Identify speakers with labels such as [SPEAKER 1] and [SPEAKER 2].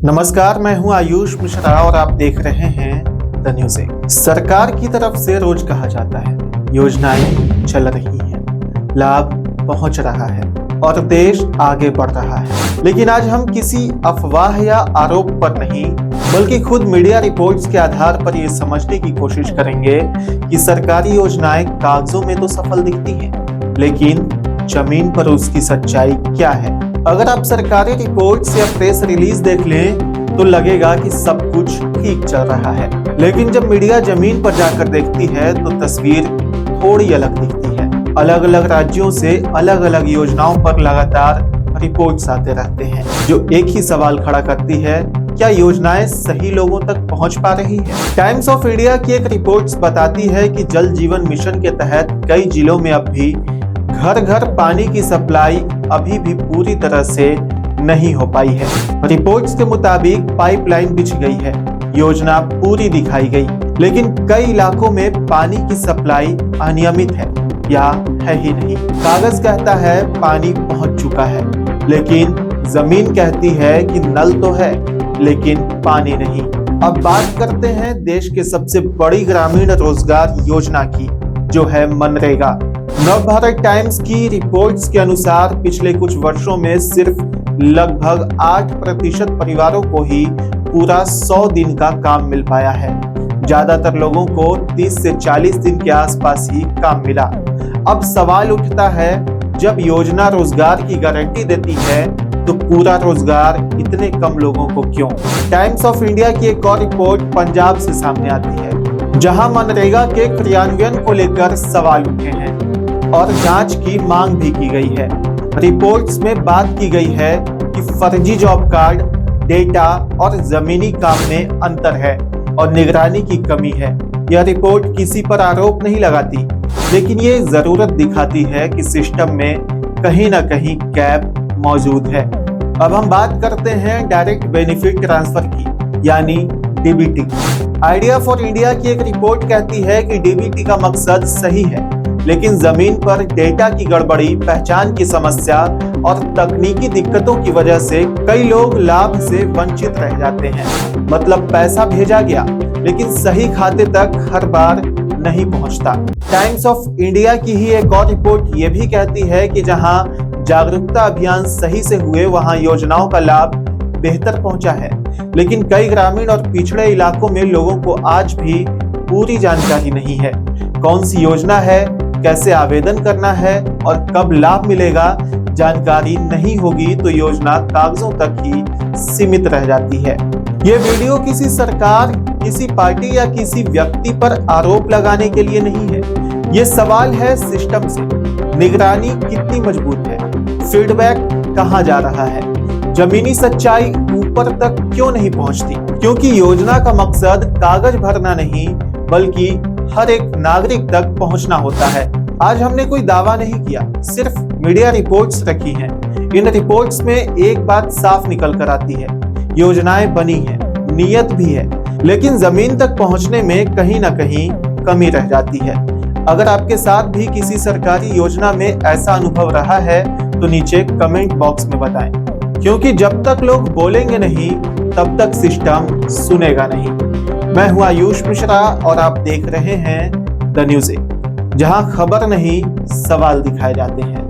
[SPEAKER 1] नमस्कार, मैं हूं आयुष मिश्रा और आप देख रहे हैं द न्यूज़। सरकार की तरफ से रोज कहा जाता है योजनाएं चल रही हैं, लाभ पहुंच रहा है और देश आगे बढ़ रहा है। लेकिन आज हम किसी अफवाह या आरोप पर नहीं बल्कि खुद मीडिया रिपोर्ट्स के आधार पर ये समझने की कोशिश करेंगे कि सरकारी योजनाएं कागजों में तो सफल दिखती हैं, लेकिन जमीन पर उसकी सच्चाई क्या है। अगर आप सरकारी रिपोर्ट्स या प्रेस रिलीज देख लें तो लगेगा कि सब कुछ ठीक चल रहा है, लेकिन जब मीडिया जमीन पर जाकर देखती है तो तस्वीर थोड़ी अलग दिखती है। अलग अलग राज्यों से अलग अलग योजनाओं पर लगातार रिपोर्ट्स आते रहते हैं, जो एक ही सवाल खड़ा करती है, क्या योजनाएं सही लोगों तक पहुंच पा रही है। टाइम्स ऑफ इंडिया की एक रिपोर्ट बताती है कि जल जीवन मिशन के तहत कई जिलों में अब भी घर घर पानी की सप्लाई अभी भी पूरी तरह से नहीं हो पाई है। रिपोर्ट्स के मुताबिक पाइपलाइन बिछ गई है, योजना पूरी दिखाई गई, लेकिन कई इलाकों में पानी की सप्लाई अनियमित है या है ही नहीं। कागज कहता है पानी पहुंच चुका है, लेकिन जमीन कहती है कि नल तो है लेकिन पानी नहीं। अब बात करते हैं देश के सबसे बड़ी ग्रामीण रोजगार योजना की, जो है मनरेगा। नवभारत टाइम्स की रिपोर्ट्स के अनुसार पिछले कुछ वर्षों में सिर्फ लगभग 8% परिवारों को ही पूरा 100 दिन का काम मिल पाया है। ज्यादातर लोगों को 30 से 40 दिन के आसपास ही काम मिला। अब सवाल उठता है, जब योजना रोजगार की गारंटी देती है तो पूरा रोजगार इतने कम लोगों को क्यों। टाइम्स ऑफ इंडिया की एक और रिपोर्ट पंजाब से सामने आती है, जहां मनरेगा के क्रियान्वयन को लेकर सवाल उठे हैं और जांच की मांग भी की गई है। रिपोर्ट्स में बात की गई है कि फर्जी जॉब कार्ड, डेटा और जमीनी काम में अंतर है और निगरानी की कमी है। यह रिपोर्ट किसी पर आरोप नहीं लगाती, लेकिन ये जरूरत दिखाती है कि सिस्टम में कहीं ना कहीं गैप मौजूद है। अब हम बात करते हैं डायरेक्ट बेनिफिट ट्रांसफर की, यानी डीबीटी। आइडिया फॉर इंडिया की एक रिपोर्ट कहती है कि डीबीटी का मकसद सही है, लेकिन जमीन पर डेटा की गड़बड़ी, पहचान की समस्या और तकनीकी दिक्कतों की वजह से कई लोग लाभ से वंचित रह जाते हैं। मतलब पैसा भेजा गया, लेकिन सही खाते तक हर बार नहीं पहुंचता। टाइम्स ऑफ इंडिया की ही एक और रिपोर्ट ये भी कहती है कि जहां जागरूकता अभियान सही से हुए, वहां योजनाओं का लाभ बेहतर पहुंचा है, लेकिन कई ग्रामीण और पिछड़े इलाकों में लोगों को आज भी पूरी जानकारी नहीं है। कौन सी योजना है, कैसे आवेदन करना है और कब लाभ मिलेगा, जानकारी नहीं होगी तो योजना कागजों तक ही सीमित रह जाती है। ये वीडियो किसी सरकार, किसी पार्टी या किसी व्यक्ति पर आरोप लगाने के लिए नहीं है। ये सवाल है सिस्टम से, निगरानी कितनी मजबूत है, फीडबैक कहां जा रहा है, जमीनी सच्चाई ऊपर तक क्यों नहीं पहुंचती। क्योंकि योजना का मकसद कागज भरना नहीं बल्कि हर एक नागरिक तक पहुंचना होता है। आज हमने कोई दावा नहीं किया, सिर्फ मीडिया रिपोर्ट्स रखी हैं। इन रिपोर्ट्स में एक बात साफ निकल कर आती है, योजनाएं बनी हैं, नियत भी है, लेकिन जमीन तक पहुंचने में कहीं ना कहीं कमी रह जाती है। अगर आपके साथ भी किसी सरकारी योजना में ऐसा अनुभव रहा है तो नीचे कमेंट बॉक्स में बताएं, क्योंकि जब तक लोग बोलेंगे नहीं तब तक सिस्टम सुनेगा नहीं। मैं हूं आयुष मिश्रा और आप देख रहे हैं द न्यूज़, जहां खबर नहीं सवाल दिखाए जाते हैं।